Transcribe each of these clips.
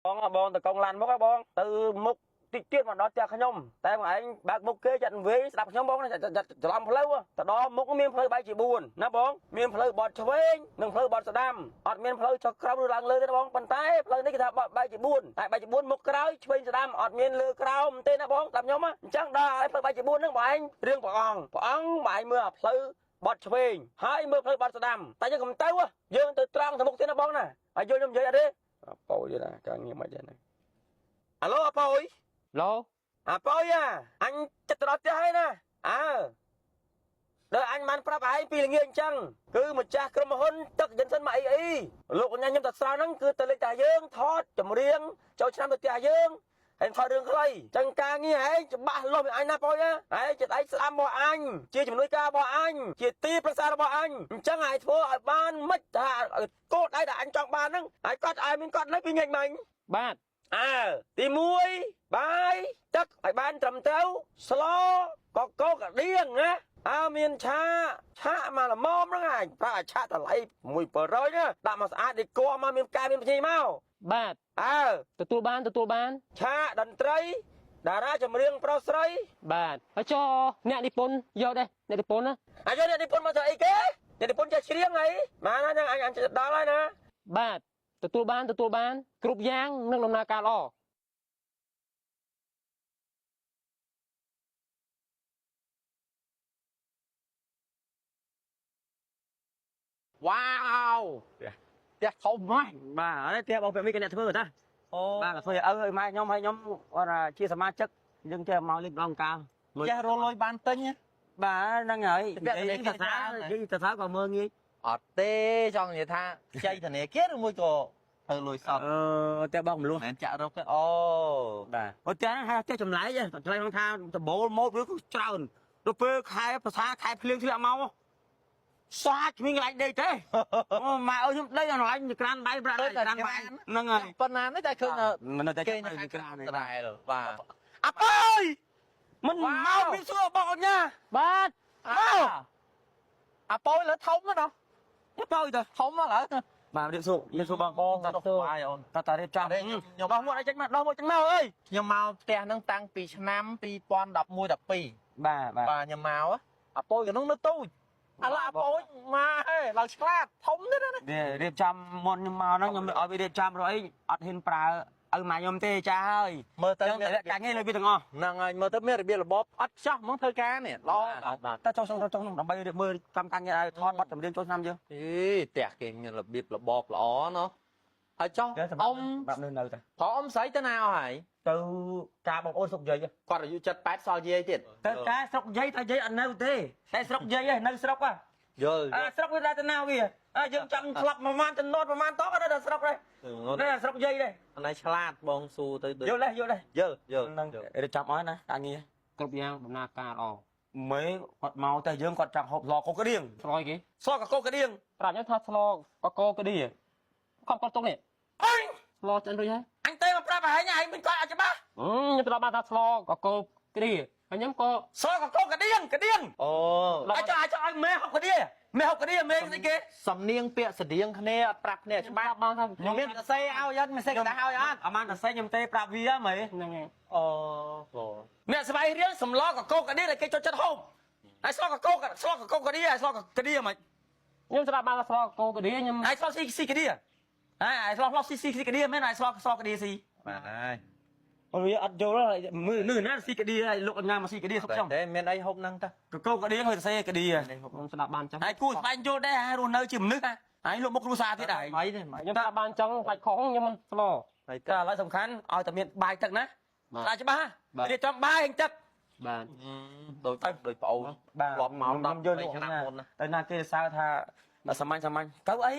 បងតកងឡានមកបងទៅមុខតិចទៀតមកដល់ផ្ទះខ្ញុំតែបងឯងបើកមុខគេចាត់វេស្ដាប់ខ្ញុំបងច្រឡំផ្លូវទៅដល់មុខមានផ្លូវបែកជា4ណាបងមានផ្លូវបត់ឆ្វេងនិងផ្លូវបត់ស្ដាំអត់មានផ្លូវចុះក្រោមឬឡើងលើទេបងប៉ុន្តែផ្លូវនេះគេថាបែកជា4តែបែកជា4មុខក្រោយឆ្វេងស្ដាំអត់មានលើក្រោមទេណាបងតាមខ្ញុំអញ្ចឹងដល់ឲ្យផ្លូវបែកជា4ហ្នឹងបងឯងរឿងព្រះអង្គបងឯងមើលអាផ្លូវបត់ឆ្វេងហើយមើលផ្លូវបត់ស្ដាំតែយើងកុំទៅយើងទៅត្រង់ទៅមុខទៀតណាបងណាហើយយល់ខ្ញុំនិយាយអត់ទេអប៉ោយណាការងារមិនចឹងអាឡូអប៉ោយឡូអាប៉ោយអញចិត្តដល់ផ្ទះហើយណាដល់អញបានប្រាប់ឯងពីល្ងាចអញ្ចឹងគឺម្ចាស់ក្រុមហ៊ុនទឹកយិនសិនមកអីលោកអញ្ញាខ្ញុំតែស្រោហ្នឹងគឺទៅលេខតាយើងថតចម្រៀងចូលឆ្នាំទៅផ្ទះយើងហើយថតរឿងខ្លីចឹងការងារឯងច្បាស់លាស់ពីអញណាប៉ោយឯងចិត្តឯងស្ដាប់មកអញជាជំនួយការរបស់អញជាទីប្រឹក្សារបស់អញអញ្ចឹងឯងធ្វើឲ្យបានមិនថាគោលដៅដែលអញចង់បានហ្នឹងហើយគាត់ឲ្យមានគាត់នៅពីងាយមិញបាទទី1បាយទឹកឲ្យបានត្រឹមត្រូវស្លកកកដៀងណាមានឆាមកល្មមហ្នឹងឯងប្រើឆាតម្លៃ1,700ណាដាក់មកស្អាតនេះគួរមកមានកែមានភ្ញីមកបាទទទួលបានឆាតន្ត្រីតារាចម្រៀងប្រុសស្រីបាទហើយចុះអ្នកនិពន្ធយកដែរអ្នកនិពន្ធណាយកអ្នកនិពន្ធមកធ្វើអីគេអ្នកនិពន្ធចេះច្រៀងអីបានហ្នឹងអញដល់ហើយណាបាទទទួលបានគ្រប់យ៉ាងនឹងដំណើរការល្អវ៉ាវផ្ទះធំហ្មងបាទអត់ទេផ្ទះបងប្អូនគេអ្នកធ្វើតាបាទធ្វើឲ្យឪឲ្យម៉ែខ្ញុំឲ្យខ្ញុំគាត់ថាជាសមាជិកយើងចេះមកលេងដងកាលចេះរលុយបានទិញបាទហ្នឹងហើយនិយាយភាសាក៏មើលងាយអត់ទេចង់និយាយថាចៃធនាគារឬមួយក៏ធ្វើលុយសតតែបងមលុះមិនចាក់រកទេអូបាទអូតែហ្នឹងហៅចេះចម្លែកហ្នឹងថាដបូលម៉ូតវាគឺច្រើនទៅពេលខែភាសាខែភ្លៀងធ្លាក់មកសាច់មានកន្លែងដេកទេម៉ែអើយខ្ញុំដេកអនឡាញក្រានដៃប្រាក់ក្រានបាយហ្នឹងហើយប៉ុណ្ណានេះតែឃើញនៅតែគេនៅក្រានដែរបាទអើយមិនមកមានសួរបងអញ្ញាបាទអប៉ោយលើធំណាអប៉ោយទៅធំមកឡើយបាទរៀបសួរបងតាទៅបាយអូនតារៀបចំខ្ញុំបោះមួយអីចេញមកដោះមួយចឹងមកអើយខ្ញុំមកផ្ទះហ្នឹងតាំងពីឆ្នាំ2011 12បាទខ្ញុំមកអប៉ោយក៏នោះនៅទូចឥឡូវអប៉ោយមកហេឡើងឆ្លាតធំទៀតណារៀបចំមុនខ្ញុំមកហ្នឹងខ្ញុំឲ្យវារៀបចំរកអីអត់ហ៊ានប្រើឲ្យម៉ាខ្ញុំទេចាហើយមើលទៅមានការងារលើវាទាំងអស់ហ្នឹងហើយមើលទៅមានរបៀបរបបអត់ចោះហ្មងធ្វើការនេះល្អតែចុះដើម្បីមើលកម្មការងារឲ្យថតបတ်ចម្រៀងចូលឆ្នាំយើងផ្ទះគេមានរបៀបរបបល្អណោះហើយចុះអ៊ំប្រាប់នៅទៅព្រោះអ៊ំស្រីទៅណាអស់ហើយទៅការបងអូនស្រុកយាយគាត់អាយុ78សល់យាយទៀតទៅការស្រុកយាយថាយាយអត់នៅទេតែស្រុកយាយនៅស្រុកយល់ស្រុកវាដែរទៅណាវាយើងចង់ឆ្លប់ប្រហែលចំនួនប្រហែលតក៏នៅស្រុកដែរនេះស្រុកយាយដែរអានេះឆ្លាតបងស៊ូទៅយល់ហ្នឹងរៀបចំអស់ណាការងារគ្រប់យ៉ាងដំណើរការល្អមេគាត់មកតែយើងគាត់ចង់ហូបស្លកកក្តៀងស្លអីគេស្លកកក្តៀងប្រាប់ខ្ញុំថាស្លកកក្តៀងគាត់ទុកនេះអញស្លចិនរួចហើយអញទៅមកប្រាប់ឲ្យឯងមិនគាត់អត់ច្បាស់ខ្ញុំទៅបានថាស្លកកក្តៀងហើយខ្ញុំក៏ស្លកកក្តៀងអូអាចឲ្យមេហូបក្តៀងមេហូបក្តៀងមេស្អីគេសំនៀងពាក្យស្តៀងគ្នាអត់ប្រាប់គ្នាច្បាស់បងថាខ្ញុំមានសរសេរឲ្យអត់មិនសេកដាស់ឲ្យអត់អមានសរសេរខ្ញុំទេប្រាប់វាហ្មងហ្នឹងហើយអូអ្នកស្វ័យរៀងសំឡកកក្តៀងឲ្យគេចូលចិត្តហូបហើយស្លកកក្តៀងស្លកកក្តៀងស្លកក្តៀងហ្មងខ្ញុំស្ដាប់បានថាស្លកក្តៀងខ្ញុំហើយស្លស៊ីក្តៀងហើយស្លស៊ីក្តៀងមែនហើយស្លក្តៀងស៊ីបាទហើយវាអត់យល់មើលណាស៊ីក្តៀងឲ្យលោកអញ្ញាមកស៊ីក្តៀងសុខខ្ញុំតែមានអីហូបហ្នឹងតាកកក្តៀងហើយសរសេរក្តៀងខ្ញុំស្ដាប់បានចឹងហើយគូស្បែកយល់ដែររស់នៅជាមនុស្សហើយលោកមុខគ្រួសារទៀតដែរខ្ញុំស្ដាប់បានចឹងបាច់ខុសខ្ញុំមិនស្លតែឥឡូវសំខាន់ឲ្យតែមានបាយទឹកណាស្ដាប់ច្បាស់រៀបចំបាយទឹកបាទដូចប្អូនធ្លាប់មកដល់យល់ឆ្នាំមុនទៅណាគេសើថាសាមញ្ញទៅអី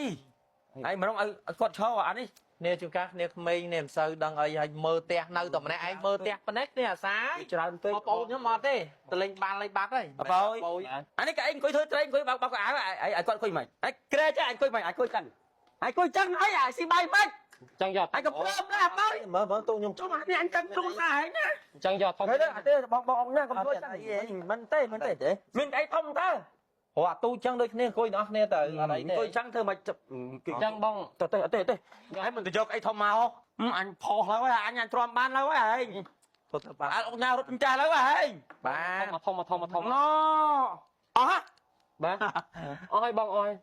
ហើយម្ដងឲ្យគាត់ឈរអានេះនេះជួនកាលគ្នាក្មេងនេះមិនសូវដឹងអីហើយមើលផ្ទះនៅតែម្នាក់ឯងមើលផ្ទះប៉ុណ្ណេះគ្នាអាសាច្រើនពេកបងប្អូនខ្ញុំអត់ទេទៅលេងបាល់លេងបាត់ហើយបងអានេះក៏ឯងអង្គុយធ្វើត្រេងអង្គុយបោកកៅអៅឲ្យគាត់អង្គុយមិនហើយក្រែចាអង្គុយមិនអង្គុយចឹងអីអាស៊ីបាយមិនចឹងយកហើយក៏ព្រមដែរបងមើលទូខ្ញុំចុះនេះអញចឹងគ្រូសាហើយណាចឹងយកធំទេបងអ៊ំណាកុំធ្វើចឹងមិនទេមានអីធំទៅព្រោះអាទូចឹងដូចគ្នាអង្គុយទាំងអស់គ្នាទៅអត់អីទេអង្គុយចឹងធ្វើមិនចឹងបងទៅអត់ទេហើយមិនទៅយកអីធំមក anh phò lâu á anh tròn ban lâu á thôi bạn nhau rút cha lâu á bà mà thông nó hả bà ôi bong ôi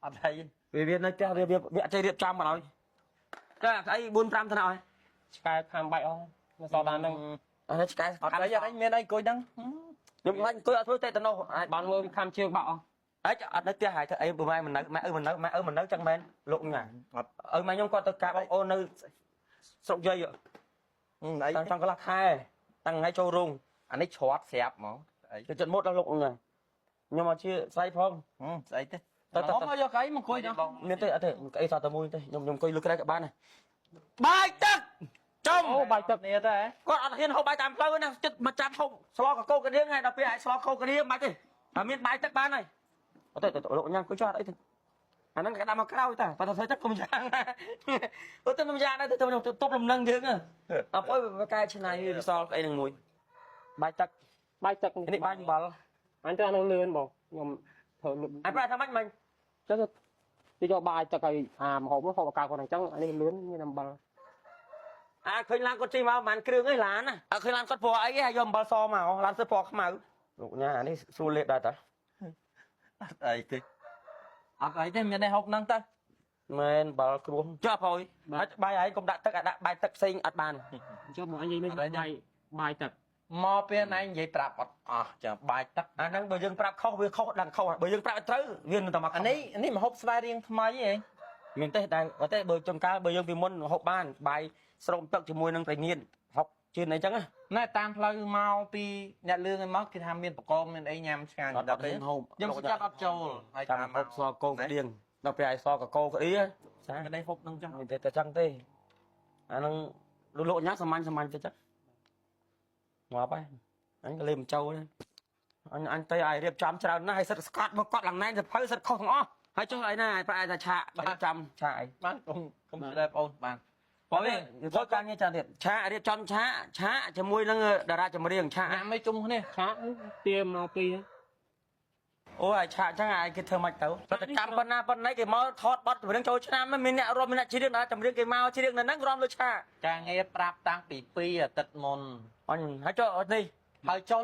anh thấy vì nó cha việc chơi điệp trăm mà nói cái thấy buôn trăm thế nào ấy sky tham bậy không nó so đàn nâng anh cái anh giờ anh miền anh coi đắng nhưng anh coi thôi tệ tao đâu bạn mơ tham chiêu bạo ấy anh nói kia hại thôi em bữa mai mình nấu mình nấu chân men lộn nhỉ mà nhung con tôi cả ô nơi sọc dây vậy đấy trong cái lạc hai tăng ngay châu rung anh ấy chót xẹp mà cái trận mốt nó lộn nhỉ nhưng mà chưa say phong say thế nó mà do cái mà coi đó nên tôi thấy cái sao tao mua thế nhung coi lướt cái các bạn này bài tắc trong bài tập này thế con ăn hiên hậu bài tạm lâu nè chết mà chạm không slo cả câu cái điếng này đặc biệt hại slo câu cái điếng bài gì miền bài tắc ban này tôi lộ nhang cứ cho đấy thôi anh đang cái nào mà cái đau ta tao thấy chắc không giang tôi tên không giang đấy tôi tốt lầm nâng điếng à ôi cái trên này sao cái đằng mùi bài tắc cái bài gì bảo anh cho nó lươn bảo nhom thở anh phải thăm anh mình chắc đi cho bài cho cái mà họ cao còn trắng anh em lươn như nằm bờ khơi lan con chim mà màn kêu ấy lán à khơi lan con bò ấy hay dòm bò so màu lan sơ bò màu nhà này xu liệt đây ta ấy thì ấy thì mình đây học năng ta mình bảo kêu cho thôi bài ấy cũng đã bài tập sinh ắt bàn cho một anh gì mới bài tập mò bên anh vậy prap chờ bài tập anh đang bây giờ prap không đằng không bây giờ prap tới viên tao mặc anh ấy mà học slide riêng thay vậy miền tây đang ở tây bờ trong cá bây giờ vì môn học ban bài song tập cho môi năng tài nghiên học trên này chẳng á nãy tam phơi mau pi nhận lương cái móc cái tham miên của con mình ấy nhằm càng đọc đấy nhưng sẽ chắc ấp châu hay tam học so cô cái điên đọc về so cả cô cái ý á sáng đây học năng chẳng mình ta chẳng tê năng lộ nhát sầm anh cho chắc ngọt ấy anh cái lên châu đấy anh tây ai điệp chấm chào nó hay sật scott một con lần này thì phải sật không ó hay chỗ ấy này phải là chạ ba trăm chạy bán không sẽ đẹp ôn bàn có càng như chả thiệt chạ điệp chấm chạ cho môi nó đà ra cho mà riêng chạ mấy chung thế chạ tiêm nào pi ôi chạ chẳng ai cái thơ mạch tấuแต่จำปนนาปนไหนcái máu thọt bọt về đang châu chinaมันมีเนี่ยรวมมีเนี่ยชีเรื่องนะจำเรื่องcái máuชีเรื่องนั้นนั่งรวมเลยชาcàng nghe prap tăngปีตัดมนanh hãy cho đi hãy cho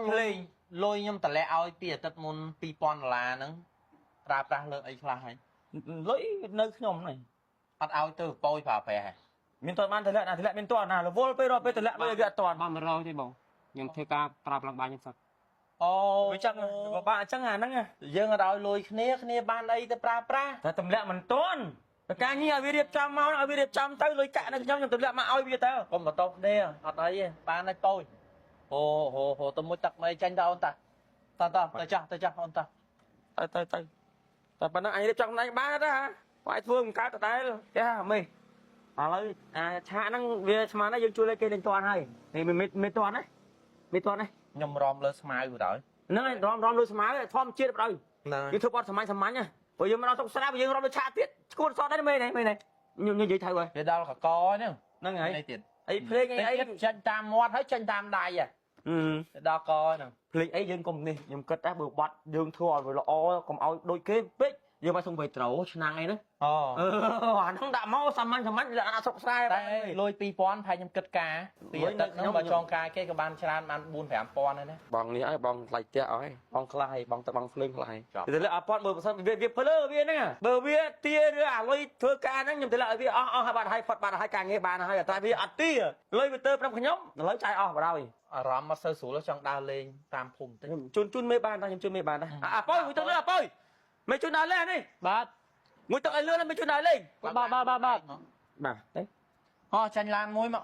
lôi nhâm tạt lẹ aoปีตัดมนปีปอนลานึงprap raเลยไอ้คลายlấy nơi nhom này bắt ao từ poi phà phè miền toàn man thì lại miền toàn nào là vô rồi bây giờ lại bây toàn ban rồi thì bảo nhưng theo ca prap làm bài nhân vật ôi chắc bạn chắc hẳn năng à dương ở đó lùi khné ban đây tới pra tầm lẹ mình tôn cái như ở Việt Nam máu ở Việt Nam tới lùi cạn nó trong tầm lẹ mà ao Việt tao còn mà tốt đây ở đây ban đây tôi hồ tôi muốn tập mày tranh đâu ta tôi chắc ông ta tôi tại bạn anh Việt Nam này ba đó hả phải thương cái tay cái mày lấy cha năng Việt mà nó dương chui lên cây lên toàn hay thì mình toàn đấy nhom rom lên smile rồi nãy rom lên smile thom chia rồi YouTube bot smile nha bây giờ mà nó xong snap bây giờ rom lên chat tiết cuốn so đấy mày này như vậy thay rồi cái đâu là co nhá nó ngày ấy play ấy chân tam mod hết chân tam đài à đó co nè play ấy dương cùng đi nhưng kết đáp bự bọt dương thua rồi là còn ao đôi kế bích giờ mà xong về trấu năng ấy nữa nó đã máu xăm anh là sọc sai đây lôi pi pon thay nhầm kết cá pi tật nó mà cho cái ban chan man buôn phải pon này bằngนี้bằng lại tia ấy bằng clay bằng tật bằng phơi clay thì là pon bờ sao việc phơi viên nè bờ viên tia nữa lôi thưa ca nó nhầm thì là viên bạn hay phật bạn hay càng nghe bạn hay tại vì tia lôi tơ trong cái nhóm lấy chai vào đâu rắm mà sơ số nó trong đa lên tam phùng chun mấy bàn ta chun mấy bàn đây poi người ta nữa poi mấy chun đá lên đi bát người ta lên mấy chun đá lên ba đấy tranh lan môi mà